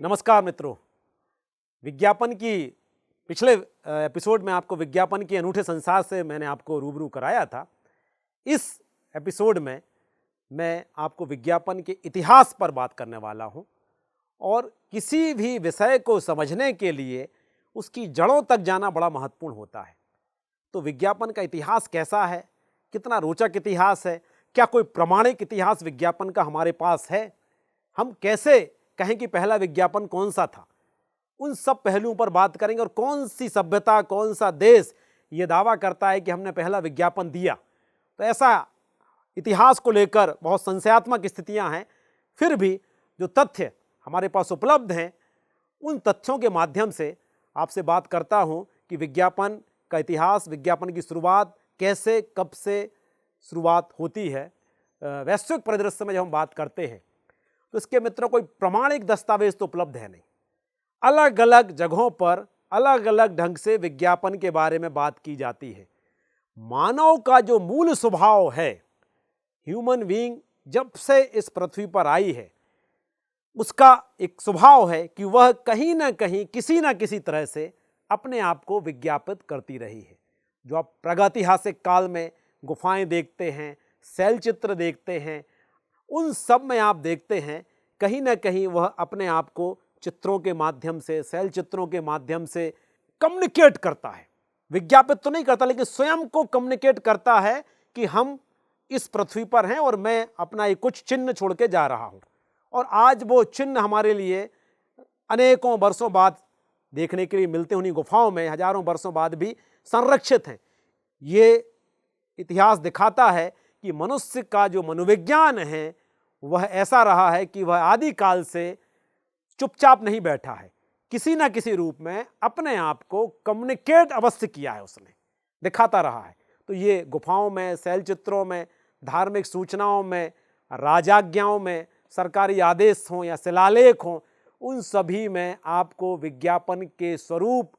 नमस्कार मित्रों। विज्ञापन की पिछले एपिसोड में आपको विज्ञापन के अनूठे संसार से मैंने आपको रूबरू कराया था। इस एपिसोड में मैं आपको विज्ञापन के इतिहास पर बात करने वाला हूं और किसी भी विषय को समझने के लिए उसकी जड़ों तक जाना बड़ा महत्वपूर्ण होता है। तो विज्ञापन का इतिहास कैसा है, कितना रोचक इतिहास है, क्या कोई प्रमाणिक इतिहास विज्ञापन का हमारे पास है, हम कैसे कहें कि पहला विज्ञापन कौन सा था, उन सब पहलुओं पर बात करेंगे। और कौन सी सभ्यता, कौन सा देश ये दावा करता है कि हमने पहला विज्ञापन दिया। तो ऐसा इतिहास को लेकर बहुत संशयात्मक स्थितियां हैं। फिर भी जो तथ्य हमारे पास उपलब्ध हैं, उन तथ्यों के माध्यम से आपसे बात करता हूं कि विज्ञापन का इतिहास, विज्ञापन की शुरुआत कैसे, कब से शुरुआत होती है। वैश्विक परिदृश्य में जब हम बात करते हैं तो इसके मित्रों कोई प्रमाणिक दस्तावेज तो उपलब्ध है नहीं। अलग अलग जगहों पर अलग अलग ढंग से विज्ञापन के बारे में बात की जाती है। मानव का जो मूल स्वभाव है, ह्यूमन बीइंग जब से इस पृथ्वी पर आई है, उसका एक स्वभाव है कि वह कहीं ना कहीं किसी ना किसी तरह से अपने आप को विज्ञापित करती रही है। जो आप प्रागैतिहासिक काल में गुफाएं देखते हैं, शैल चित्र देखते हैं, उन सब में आप देखते हैं कहीं ना कहीं वह अपने आप को चित्रों के माध्यम से, शैल चित्रों के माध्यम से कम्युनिकेट करता है। विज्ञापित तो नहीं करता, लेकिन स्वयं को कम्युनिकेट करता है कि हम इस पृथ्वी पर हैं और मैं अपना एक कुछ चिन्ह छोड़ के जा रहा हूं। और आज वो चिन्ह हमारे लिए अनेकों वर्षों बाद देखने के लिए मिलते, उन्हीं गुफाओं में हजारों वर्षों बाद भी संरक्षित हैं। ये इतिहास दिखाता है कि मनुष्य का जो मनोविज्ञान है वह ऐसा रहा है कि वह आदिकाल से चुपचाप नहीं बैठा है, किसी ना किसी रूप में अपने आप को कम्युनिकेट अवश्य किया है, उसने दिखाता रहा है। तो ये गुफाओं में, शैल चित्रों में, धार्मिक सूचनाओं में, राजाज्ञाओं में, सरकारी आदेश हों या शिलालेख हों, उन सभी में आपको विज्ञापन के स्वरूप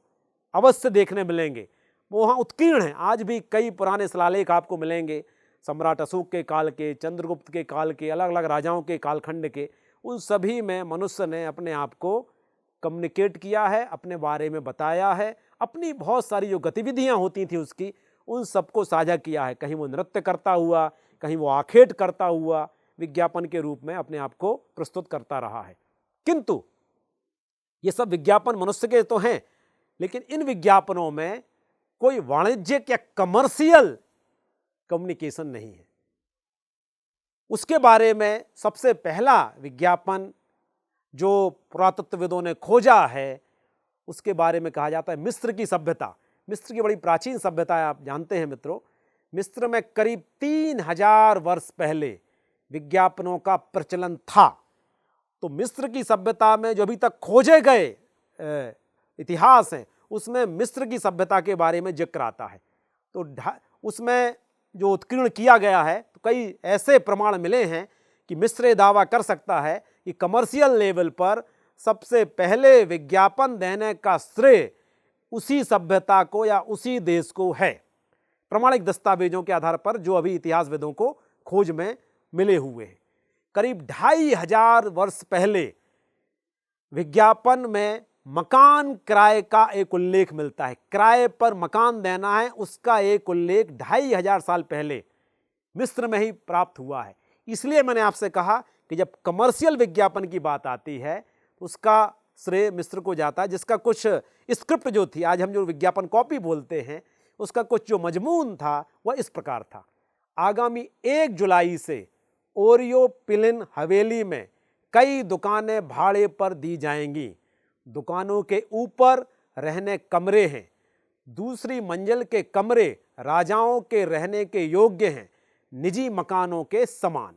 अवश्य देखने मिलेंगे। वो वहाँ उत्कीर्ण हैं। आज भी कई पुराने शिलालेख आपको मिलेंगे, सम्राट अशोक के काल के, चंद्रगुप्त के काल के, अलग अलग राजाओं के कालखंड के। उन सभी में मनुष्य ने अपने आप को कम्युनिकेट किया है, अपने बारे में बताया है, अपनी बहुत सारी जो गतिविधियां होती थी उसकी, उन सबको साझा किया है। कहीं वो नृत्य करता हुआ, कहीं वो आखेट करता हुआ विज्ञापन के रूप में अपने आप को प्रस्तुत करता रहा है। किंतु ये सब विज्ञापन मनुष्य के तो हैं, लेकिन इन विज्ञापनों में कोई वाणिज्यिक या कमर्शियल कम्युनिकेशन नहीं है। उसके बारे में सबसे पहला विज्ञापन जो पुरातत्वविदों ने खोजा है, उसके बारे में कहा जाता है मिस्र की सभ्यता। मिस्र की बड़ी प्राचीन सभ्यता है, आप जानते हैं मित्रों। मिस्र में करीब 3000 वर्ष पहले विज्ञापनों का प्रचलन था। तो मिस्र की सभ्यता में जो अभी तक खोजे गए इतिहास हैं, उसमें मिस्र की सभ्यता के बारे में जिक्र आता है। तो उसमें जो उत्कीर्ण किया गया है, तो कई ऐसे प्रमाण मिले हैं कि मिस्र ये दावा कर सकता है कि कमर्शियल लेवल पर सबसे पहले विज्ञापन देने का श्रेय उसी सभ्यता को या उसी देश को है, प्रमाणिक दस्तावेजों के आधार पर जो अभी इतिहासविदों को खोज में मिले हुए हैं। करीब 2500 वर्ष पहले विज्ञापन में मकान किराए का एक उल्लेख मिलता है। किराए पर मकान देना है, उसका एक उल्लेख 2500 साल पहले मिस्र में ही प्राप्त हुआ है। इसलिए मैंने आपसे कहा कि जब कमर्शियल विज्ञापन की बात आती है, उसका श्रेय मिस्र को जाता है, जिसका कुछ स्क्रिप्ट जो थी, आज हम जो विज्ञापन कॉपी बोलते हैं, उसका कुछ जो मजमून था वह इस प्रकार था। आगामी 1 जुलाई से ओरियो पिलिन हवेली में कई दुकानें भाड़े पर दी जाएंगी। दुकानों के ऊपर रहने कमरे हैं, दूसरी मंजिल के कमरे राजाओं के रहने के योग्य हैं, निजी मकानों के समान।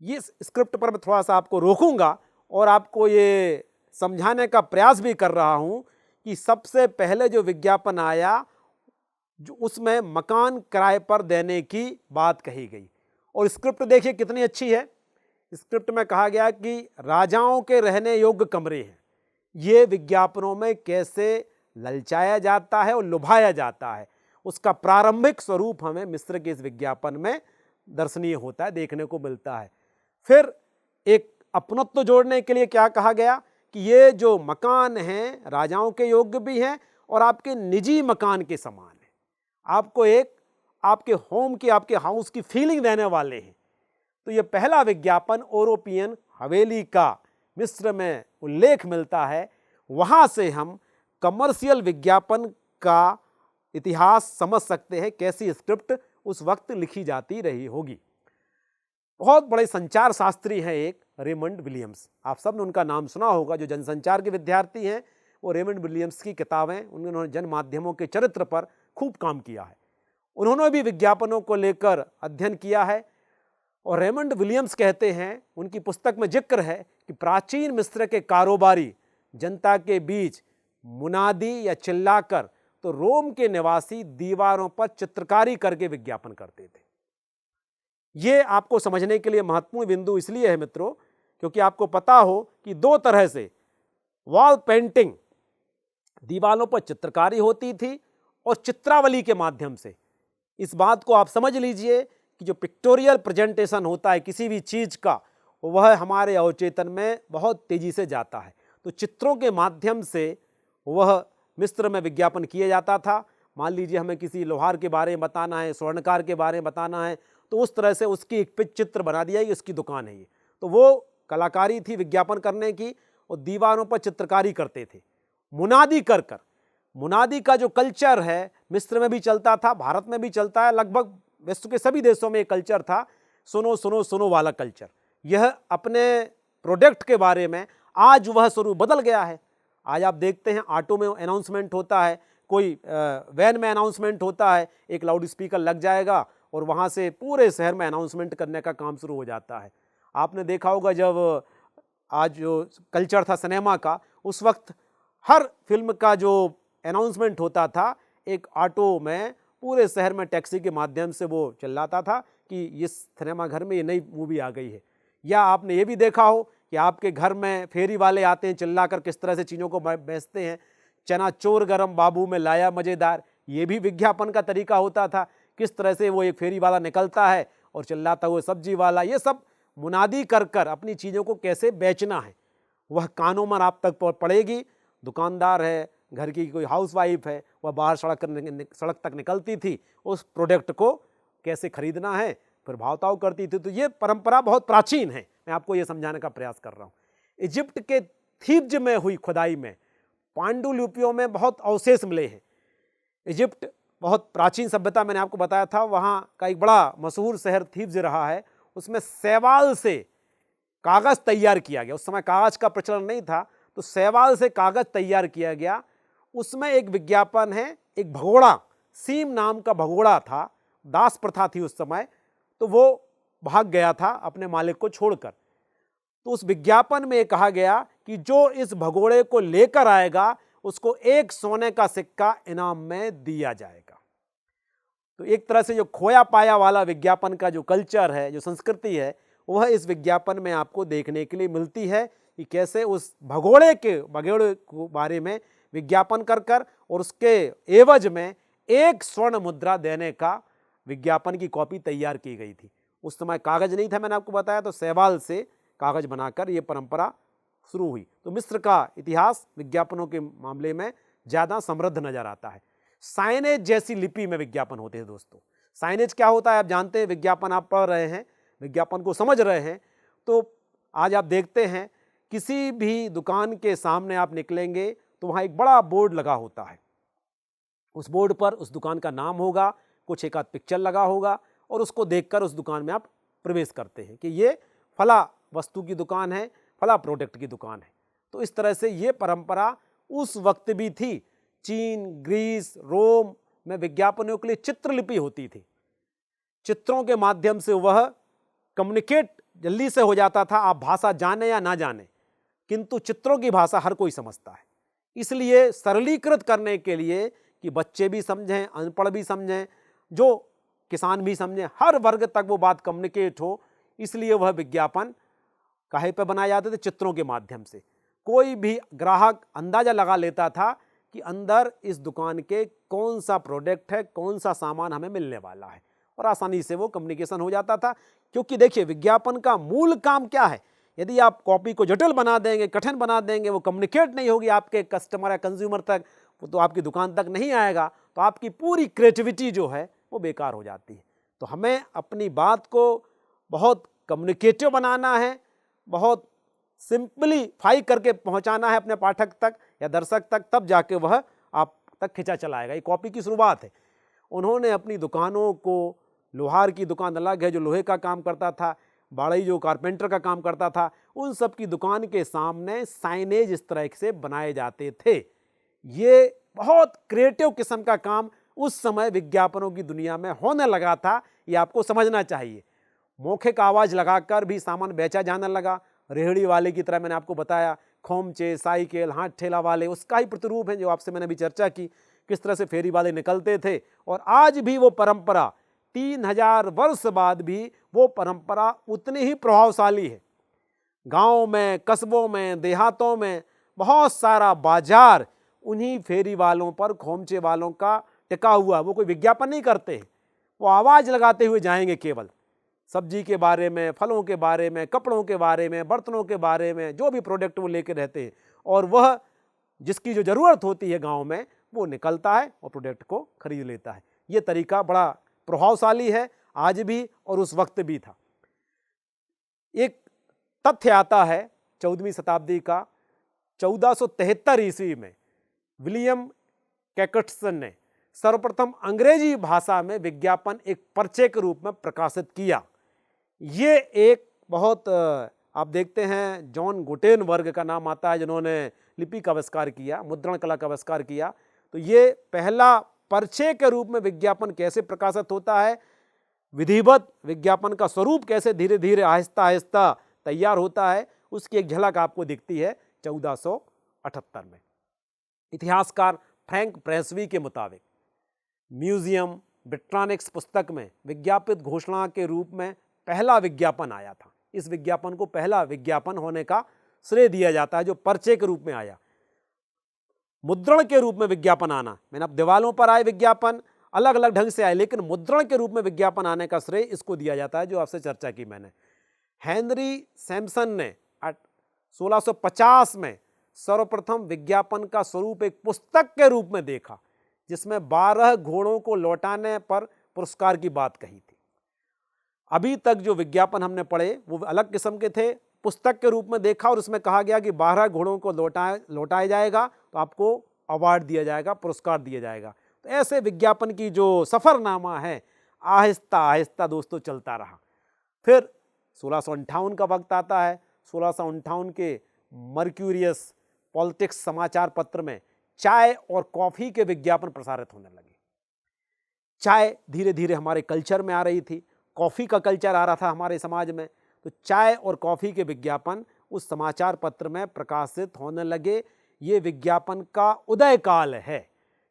ये स्क्रिप्ट पर मैं थोड़ा सा आपको रोकूंगा और आपको ये समझाने का प्रयास भी कर रहा हूं कि सबसे पहले जो विज्ञापन आया, जो उसमें मकान किराए पर देने की बात कही गई। और स्क्रिप्ट देखिए कितनी अच्छी है। स्क्रिप्ट में कहा गया कि राजाओं के रहने योग्य कमरे हैं। ये विज्ञापनों में कैसे ललचाया जाता है और लुभाया जाता है, उसका प्रारंभिक स्वरूप हमें मिस्र के इस विज्ञापन में दर्शनीय होता है, देखने को मिलता है। फिर एक अपनत्व जोड़ने के लिए क्या कहा गया कि ये जो मकान हैं राजाओं के योग्य भी हैं और आपके निजी मकान के समान है, आपको एक आपके होम की, आपके हाउस की फीलिंग देने वाले हैं। तो ये पहला विज्ञापन यूरोपियन हवेली का मिस्र में उल्लेख मिलता है। वहाँ से हम कमर्शियल विज्ञापन का इतिहास समझ सकते हैं, कैसी स्क्रिप्ट उस वक्त लिखी जाती रही होगी। बहुत बड़े संचार शास्त्री हैं एक रेमंड विलियम्स, आप सब ने उनका नाम सुना होगा। जो जनसंचार के विद्यार्थी हैं वो रेमंड विलियम्स की किताबें, उन्होंने जन माध्यमों के चरित्र पर खूब काम किया है। उन्होंने भी विज्ञापनों को लेकर अध्ययन किया है और रेमंड विलियम्स कहते हैं, उनकी पुस्तक में जिक्र है कि प्राचीन मिस्र के कारोबारी जनता के बीच मुनादी या चिल्लाकर तो रोम के निवासी दीवारों पर चित्रकारी करके विज्ञापन करते थे। ये आपको समझने के लिए महत्वपूर्ण बिंदु इसलिए है मित्रों, क्योंकि आपको पता हो कि दो तरह से वॉल पेंटिंग, दीवारों पर चित्रकारी होती थी और चित्रावली के माध्यम से। इस बात को आप समझ लीजिए कि जो पिक्टोरियल प्रेजेंटेशन होता है किसी भी चीज का, वह हमारे अवचेतन में बहुत तेजी से जाता है। तो चित्रों के माध्यम से वह मिस्र में विज्ञापन किया जाता था। मान लीजिए हमें किसी लोहार के बारे में बताना है, स्वर्णकार के बारे में बताना है, तो उस तरह से उसकी एक चित्र बना दिया कि उसकी दुकान है ये। तो वो कलाकारी थी विज्ञापन करने की, और दीवारों पर चित्रकारी करते थे मुनादी कर कर। मुनादी का जो कल्चर है मिस्र में भी चलता था, भारत में भी चलता है, लगभग विश्व के सभी देशों में एक कल्चर था, सुनो सुनो सुनो वाला कल्चर। यह अपने प्रोडक्ट के बारे में आज वह स्वरूप बदल गया है। आज आप देखते हैं ऑटो में अनाउंसमेंट होता है, कोई वैन में अनाउंसमेंट होता है, एक लाउड स्पीकर लग जाएगा और वहाँ से पूरे शहर में अनाउंसमेंट करने का काम शुरू हो जाता है। आपने देखा होगा जब आज जो कल्चर था सिनेमा का, उस वक्त हर फिल्म का जो अनाउंसमेंट होता था एक ऑटो में पूरे शहर में टैक्सी के माध्यम से वो चिल्लाता था कि इस सिनेमा घर में ये नई मूवी आ गई है। या आपने ये भी देखा हो कि आपके घर में फेरी वाले आते हैं, चिल्लाकर किस तरह से चीज़ों को बेचते हैं। चना चोर गरम बाबू में लाया मज़ेदार, ये भी विज्ञापन का तरीका होता था। किस तरह से वो एक फेरी वाला निकलता है और चिल्लाता हुआ सब्जी वाला, ये सब मुनादी कर कर अपनी चीज़ों को कैसे बेचना है वह कानों में आप तक पड़ेगी। दुकानदार है, घर की कोई हाउसवाइफ है, वह बाहर सड़क तक निकलती थी, उस प्रोडक्ट को कैसे खरीदना है फिर भाव-ताव करती थी। तो ये परंपरा बहुत प्राचीन है, मैं आपको ये समझाने का प्रयास कर रहा हूँ। इजिप्ट के थीब्स में हुई खुदाई में पांडुलिपियों में बहुत अवशेष मिले हैं। इजिप्ट बहुत प्राचीन सभ्यता, मैंने आपको बताया था, वहाँ का एक बड़ा मशहूर शहर थीब्स रहा है। उसमें शैवाल से कागज़ तैयार किया गया। उस समय कागज़ का प्रचलन नहीं था, तो शैवाल से कागज़ तैयार किया गया। उसमें एक विज्ञापन है, एक भगोड़ा, सीम नाम का भगोड़ा था, दास प्रथा थी उस समय, तो वो भाग गया था अपने मालिक को छोड़कर। तो उस विज्ञापन में कहा गया कि जो इस भगोड़े को लेकर आएगा उसको एक सोने का सिक्का इनाम में दिया जाएगा। तो एक तरह से जो खोया पाया वाला विज्ञापन का जो कल्चर है, जो संस्कृति है, वह इस विज्ञापन में आपको देखने के लिए मिलती है कि कैसे उस भगोड़े के बारे में विज्ञापन कर कर और उसके एवज में एक स्वर्ण मुद्रा देने का विज्ञापन की कॉपी तैयार की गई थी। उस समय कागज नहीं था, मैंने आपको बताया, तो शैवाल से कागज बनाकर ये परंपरा शुरू हुई। तो मिस्र का इतिहास विज्ञापनों के मामले में ज़्यादा समृद्ध नजर आता है। साइनेज जैसी लिपि में विज्ञापन होते हैं दोस्तों। साइनेज क्या होता है आप जानते हैं, विज्ञापन आप पढ़ रहे हैं, विज्ञापन को समझ रहे हैं, तो आज आप देखते हैं किसी भी दुकान के सामने आप निकलेंगे तो वहाँ एक बड़ा बोर्ड लगा होता है। उस बोर्ड पर उस दुकान का नाम होगा, कुछ एक आध पिक्चर लगा होगा, और उसको देखकर उस दुकान में आप प्रवेश करते हैं कि ये फला वस्तु की दुकान है, फला प्रोडक्ट की दुकान है। तो इस तरह से ये परंपरा उस वक्त भी थी। चीन, ग्रीस, रोम में विज्ञापनों के लिए चित्रलिपि होती थी। चित्रों के माध्यम से वह कम्युनिकेट जल्दी से हो जाता था, आप भाषा जाने या ना जाने, किंतु चित्रों की भाषा हर कोई समझता है। इसलिए सरलीकृत करने के लिए कि बच्चे भी समझें, अनपढ़ भी समझें, जो किसान भी समझें, हर वर्ग तक वो बात कम्युनिकेट हो, इसलिए वह विज्ञापन काहे पे बनाए जाते थे, चित्रों के माध्यम से। कोई भी ग्राहक अंदाजा लगा लेता था कि अंदर इस दुकान के कौन सा प्रोडक्ट है, कौन सा सामान हमें मिलने वाला है, और आसानी से वो कम्युनिकेशन हो जाता था। क्योंकि देखिए विज्ञापन का मूल काम क्या है, यदि आप कॉपी को जटिल बना देंगे, कठिन बना देंगे, वो कम्युनिकेट नहीं होगी आपके कस्टमर या कंज्यूमर तक, वो तो आपकी दुकान तक नहीं आएगा, तो आपकी पूरी क्रिएटिविटी जो है वो बेकार हो जाती है। तो हमें अपनी बात को बहुत कम्युनिकेटिव बनाना है, बहुत सिंपलीफाई करके पहुंचाना है अपने पाठक तक या दर्शक तक, तब जाके वह आप तक खिंचा चला आएगा। ये कॉपी की शुरुआत है। उन्होंने अपनी दुकानों को, लोहार की दुकान अलग है जो लोहे का काम करता था, बाड़ई जो कारपेंटर का काम करता था, उन सब की दुकान के सामने साइनेज इस तरह से बनाए जाते थे। ये बहुत क्रिएटिव किस्म का काम उस समय विज्ञापनों की दुनिया में होने लगा था, ये आपको समझना चाहिए। मौखिक आवाज़ लगाकर भी सामान बेचा जाने लगा। रेहड़ी वाले की तरह मैंने आपको बताया, खोमचे, साइकिल, हाथ ठेला वाले, उसका ही प्रतिरूप है जो आपसे मैंने अभी चर्चा की, किस तरह से फेरी वाले निकलते थे। और आज भी वो परंपरा 3000 वर्ष बाद भी वो परंपरा उतनी ही प्रभावशाली है। गांव में, कस्बों में, देहातों में बहुत सारा बाजार उन्हीं फेरी वालों पर, खोमचे वालों का टिका हुआ। वो कोई विज्ञापन नहीं करते हैं, वो आवाज़ लगाते हुए जाएंगे, केवल सब्जी के बारे में, फलों के बारे में, कपड़ों के बारे में, बर्तनों के बारे में, जो भी प्रोडक्ट वो लेके रहते हैं। और वह जिसकी जो ज़रूरत होती है गांव में, वो निकलता है और प्रोडक्ट को खरीद लेता है। ये तरीका बड़ा प्रभावशाली है, आज भी और उस वक्त भी था। एक तथ्य आता है 14वीं शताब्दी का, 1473 ईस्वी में विलियम कैकटसन ने सर्वप्रथम अंग्रेजी भाषा में विज्ञापन एक पर्चे के रूप में प्रकाशित किया। ये एक बहुत, आप देखते हैं जॉन गुटेनबर्ग का नाम आता है जिन्होंने लिपि का आविष्कार किया, मुद्रण कला का आविष्कार किया। तो ये पहला पर्चे के रूप में विज्ञापन कैसे प्रकाशित होता है, विधिवत विज्ञापन का स्वरूप कैसे धीरे धीरे आहिस्ता आहिस्ता तैयार होता है, उसकी एक झलक आपको दिखती है 1478 में। इतिहासकार फ्रैंक प्रेसवी के मुताबिक म्यूजियम ब्रिट्रानिक्स पुस्तक में विज्ञापित घोषणा के रूप में पहला विज्ञापन आया था। इस विज्ञापन को पहला विज्ञापन होने का श्रेय दिया जाता है, जो पर्चे के रूप में आया। मुद्रण के रूप में विज्ञापन आना, मैंने अब दीवालों पर आए विज्ञापन अलग अलग ढंग से आए, लेकिन मुद्रण के रूप में विज्ञापन आने का श्रेय इसको दिया जाता है जो आपसे चर्चा की मैंने। हेनरी सैमसन ने 1650 में सर्वप्रथम विज्ञापन का स्वरूप एक पुस्तक के रूप में देखा, जिसमें 12 घोड़ों को लौटाने पर पुरस्कार की बात कही थी। अभी तक जो विज्ञापन हमने पढ़े वो अलग किस्म के थे, पुस्तक के रूप में देखा और उसमें कहा गया कि 12 घोड़ों को लौटाया जाएगा तो आपको अवार्ड दिया जाएगा, पुरस्कार दिया जाएगा। तो ऐसे विज्ञापन की जो सफ़रनामा है आहिस्ता आहिस्ता दोस्तों चलता रहा। फिर 1658 का वक्त आता है। 1658 के मर्क्यूरियस पॉलिटिक्स समाचार पत्र में चाय और कॉफ़ी के विज्ञापन प्रसारित होने लगे। चाय धीरे धीरे हमारे कल्चर में आ रही थी, कॉफ़ी का कल्चर आ रहा था हमारे समाज में, तो चाय और कॉफ़ी के विज्ञापन उस समाचार पत्र में प्रकाशित होने लगे। ये विज्ञापन का उदय काल है।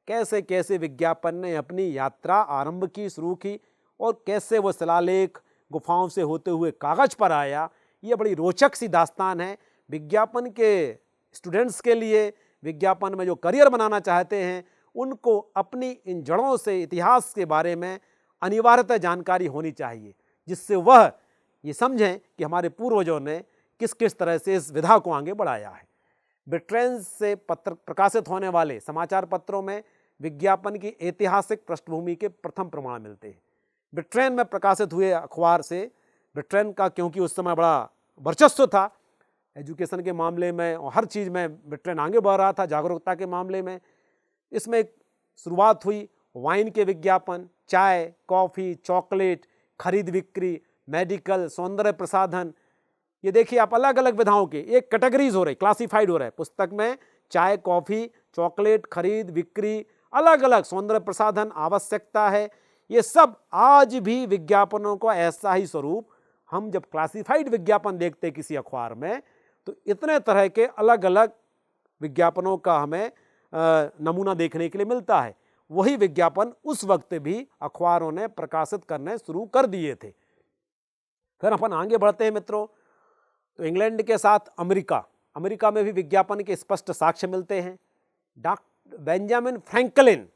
कैसे कैसे विज्ञापन ने अपनी यात्रा आरंभ की, शुरू की, और कैसे वो शिलालेख गुफाओं से होते हुए कागज़ पर आया, ये बड़ी रोचक सी दास्तान है। विज्ञापन के स्टूडेंट्स के लिए, विज्ञापन में जो करियर बनाना चाहते हैं, उनको अपनी इन जड़ों से, इतिहास के बारे में अनिवार्यतः जानकारी होनी चाहिए, जिससे वह ये समझें कि हमारे पूर्वजों ने किस किस तरह से इस विधा को आगे बढ़ाया है। ब्रिटेन से पत्र प्रकाशित होने वाले समाचार पत्रों में विज्ञापन की ऐतिहासिक पृष्ठभूमि के प्रथम प्रमाण मिलते हैं। ब्रिटेन में प्रकाशित हुए अखबार से, ब्रिटेन का क्योंकि उस समय बड़ा वर्चस्व था एजुकेशन के मामले में और हर चीज़ में, ब्रिटेन आगे बढ़ रहा था जागरूकता के मामले में। इसमें एक शुरुआत हुई वाइन के विज्ञापन, चाय, कॉफ़ी, चॉकलेट, खरीद बिक्री, मेडिकल, सौंदर्य प्रसाधन। ये देखिए आप, अलग अलग विधाओं के एक कैटेगरीज हो रहे, क्लासिफाइड हो रहे हैं पुस्तक में। चाय, कॉफ़ी, चॉकलेट, खरीद बिक्री, अलग अलग सौंदर्य प्रसाधन, आवश्यकता है। ये सब आज भी विज्ञापनों का ऐसा ही स्वरूप, हम जब क्लासिफाइड विज्ञापन देखते किसी अखबार में, तो इतने तरह के अलग अलग विज्ञापनों का हमें नमूना देखने के लिए मिलता है। वही विज्ञापन उस वक्त भी अखबारों ने प्रकाशित करने शुरू कर दिए थे। फिर अपन आगे बढ़ते हैं मित्रों, तो इंग्लैंड के साथ अमेरिका में भी विज्ञापन के स्पष्ट साक्ष्य मिलते हैं। डॉक्टर बेंजामिन फ्रैंकलिन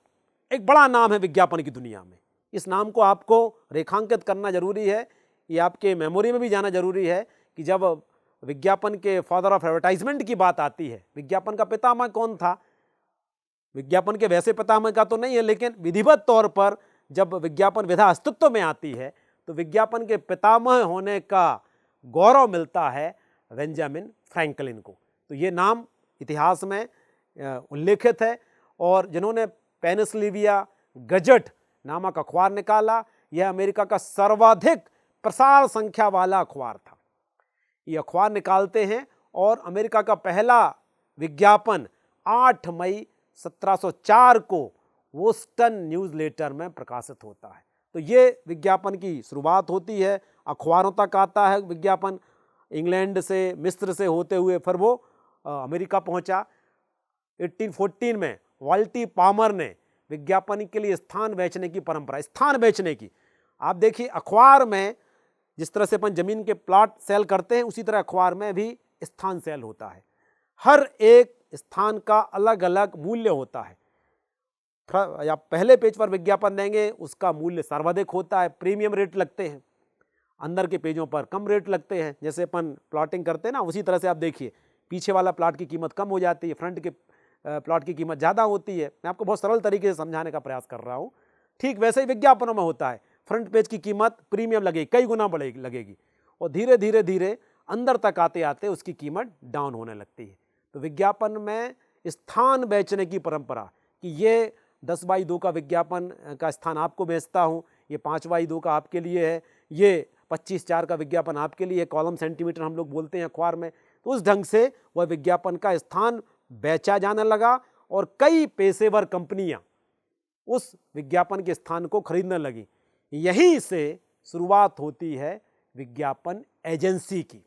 एक बड़ा नाम है विज्ञापन की दुनिया में। इस नाम को आपको रेखांकित करना जरूरी है, ये आपके मेमोरी में भी जाना जरूरी है कि जब विज्ञापन के फादर ऑफ एडवर्टाइजमेंट की बात आती है, विज्ञापन का पितामह कौन था? विज्ञापन के वैसे पितामह का तो नहीं है, लेकिन विधिवत तौर पर जब विज्ञापन विधा अस्तित्व में आती है तो विज्ञापन के पितामह होने का गौरव मिलता है बेंजामिन फ्रैंकलिन को। तो ये नाम इतिहास में उल्लेखित है। और जिन्होंने पेनिसिलिविया गजट नामक अखबार निकाला, यह अमेरिका का सर्वाधिक प्रसार संख्या वाला अखबार था। ये अखबार निकालते हैं और अमेरिका का पहला विज्ञापन 8 मई 1704 को बोस्टन न्यूज़लेटर में प्रकाशित होता है। तो ये विज्ञापन की शुरुआत होती है, अखबारों तक आता है विज्ञापन, इंग्लैंड से, मिस्र से होते हुए फिर वो अमेरिका पहुंचा। 1814 में वाल्टी पामर ने विज्ञापन के लिए स्थान बेचने की परंपरा, स्थान बेचने की, आप देखिए अखबार में जिस तरह से अपन जमीन के प्लॉट सेल करते हैं उसी तरह अखबार में भी स्थान सेल होता है। हर एक स्थान का अलग अलग मूल्य होता है। या पहले पेज पर विज्ञापन देंगे उसका मूल्य सर्वाधिक होता है, प्रीमियम रेट लगते हैं, अंदर के पेजों पर कम रेट लगते हैं। जैसे अपन प्लॉटिंग करते हैं ना, उसी तरह से आप देखिए पीछे वाला प्लॉट की कीमत कम हो जाती है, फ्रंट के प्लॉट की कीमत ज़्यादा होती है। मैं आपको बहुत सरल तरीके से समझाने का प्रयास कर रहा हूँ। ठीक वैसे ही विज्ञापनों में होता है, फ्रंट पेज की कीमत प्रीमियम लगेगी, कई गुना बढ़ेगी लगेगी, और धीरे धीरे धीरे अंदर तक आते आते उसकी कीमत डाउन होने लगती है। तो विज्ञापन में स्थान बेचने की परंपरा कि ये 10x2 का विज्ञापन का स्थान आपको बेचता हूँ, ये 5x2 का आपके लिए है, ये 25:4 का विज्ञापन आपके लिए, कॉलम सेंटीमीटर हम लोग बोलते हैं अखबार में। तो उस ढंग से वह विज्ञापन का स्थान बेचा जाने लगा और कई पेशेवर कंपनियां उस विज्ञापन के स्थान को खरीदने लगी। यहीं से शुरुआत होती है विज्ञापन एजेंसी की।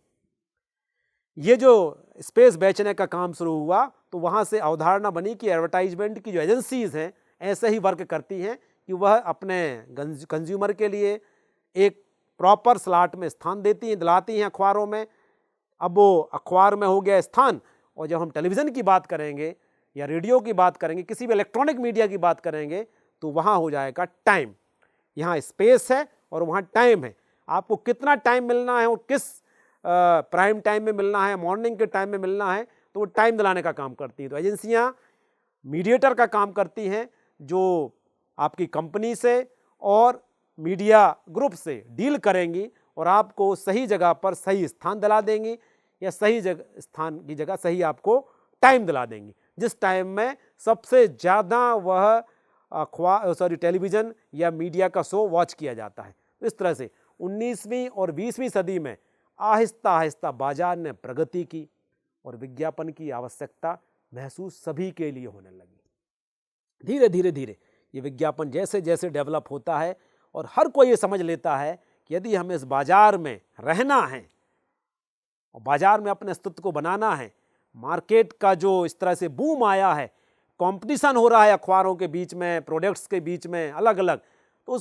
ये जो स्पेस बेचने का काम शुरू हुआ तो वहाँ से अवधारणा बनी कि एडवर्टाइजमेंट की जो एजेंसीज हैं ऐसे ही वर्क करती हैं कि वह अपने कंज्यूमर के लिए एक प्रॉपर स्लॉट में स्थान देती हैं, दिलाती हैं अखबारों में। अब वो अखबार में हो गया स्थान, और जब हम टेलीविज़न की बात करेंगे या रेडियो की बात करेंगे, किसी भी इलेक्ट्रॉनिक मीडिया की बात करेंगे, तो वहाँ हो जाएगा टाइम। यहाँ स्पेस है और वहाँ टाइम है। आपको कितना टाइम मिलना है और किस प्राइम टाइम में मिलना है, मॉर्निंग के टाइम में मिलना है, तो वो टाइम दिलाने का काम करती है। तो एजेंसियाँ मीडिएटर का काम करती हैं, जो आपकी कंपनी से और मीडिया ग्रुप से डील करेंगी और आपको सही जगह पर सही स्थान दिला देंगी, या सही स्थान की जगह सही आपको टाइम दिला देंगी, जिस टाइम में सबसे ज़्यादा वह टेलीविज़न या मीडिया का शो वॉच किया जाता है। तो इस तरह से 19वीं और 20वीं सदी में आहिस्ता आहिस्ता बाजार ने प्रगति की और विज्ञापन की आवश्यकता महसूस सभी के लिए होने लगी। धीरे धीरे धीरे ये विज्ञापन जैसे जैसे डेवलप होता है और हर कोई ये समझ लेता है कि यदि हमें इस बाजार में रहना है और बाजार में अपने अस्तित्व को बनाना है, मार्केट का जो इस तरह से बूम आया है, कंपटीशन हो रहा है अखबारों के बीच में, प्रोडक्ट्स के बीच में अलग अलग, तो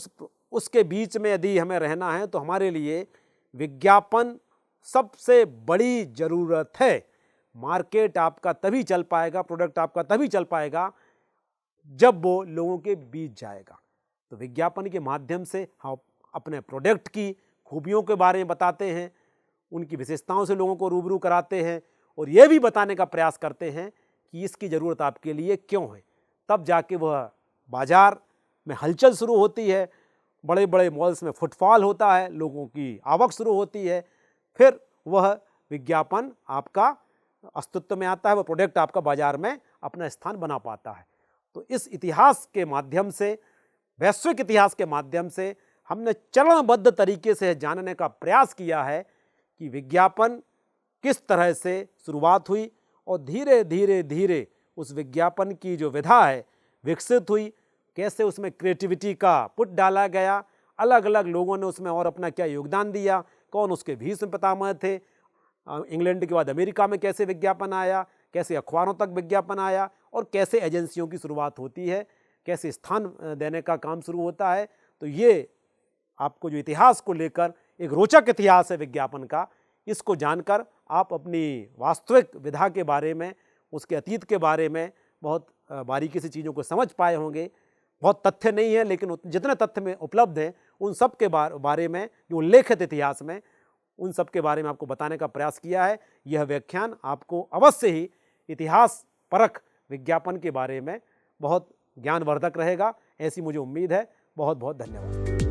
उसके बीच में यदि हमें रहना है तो हमारे लिए विज्ञापन सबसे बड़ी ज़रूरत है। मार्केट आपका तभी चल पाएगा, प्रोडक्ट आपका तभी चल पाएगा जब वो लोगों के बीच जाएगा। तो विज्ञापन के माध्यम से हम अपने प्रोडक्ट की खूबियों के बारे में बताते हैं, उनकी विशेषताओं से लोगों को रूबरू कराते हैं और ये भी बताने का प्रयास करते हैं कि इसकी ज़रूरत आपके लिए क्यों है। तब जाके वह बाज़ार में हलचल शुरू होती है, बड़े बड़े मॉल्स में फुटफॉल होता है, लोगों की आवक शुरू होती है, फिर वह विज्ञापन आपका अस्तित्व में आता है, वह प्रोडक्ट आपका बाज़ार में अपना स्थान बना पाता है। तो इस इतिहास के माध्यम से, वैश्विक इतिहास के माध्यम से हमने चरणबद्ध तरीके से जानने का प्रयास किया है कि विज्ञापन किस तरह से शुरुआत हुई और धीरे धीरे धीरे उस विज्ञापन की जो विधा है विकसित हुई, कैसे उसमें क्रिएटिविटी का पुट डाला गया, अलग अलग लोगों ने उसमें और अपना क्या योगदान दिया, कौन उसके भीष्म पितामह थे, इंग्लैंड के बाद अमेरिका में कैसे विज्ञापन आया, कैसे अखबारों तक विज्ञापन आया और कैसे एजेंसियों की शुरुआत होती है, कैसे स्थान देने का काम शुरू होता है। तो ये आपको जो इतिहास को लेकर एक रोचक इतिहास है विज्ञापन का, इसको जानकर आप अपनी वास्तविक विधा के बारे में, उसके अतीत के बारे में बहुत बारीकी से चीज़ों को समझ पाए होंगे। बहुत तथ्य नहीं है, लेकिन जितने तथ्य में उपलब्ध हैं उन सब के बारे में जो उल्लेखित इतिहास में उन सब के बारे में आपको बताने का प्रयास किया है। यह व्याख्यान आपको अवश्य ही इतिहास परख विज्ञापन के बारे में बहुत ज्ञानवर्धक रहेगा, ऐसी मुझे उम्मीद है। बहुत बहुत धन्यवाद।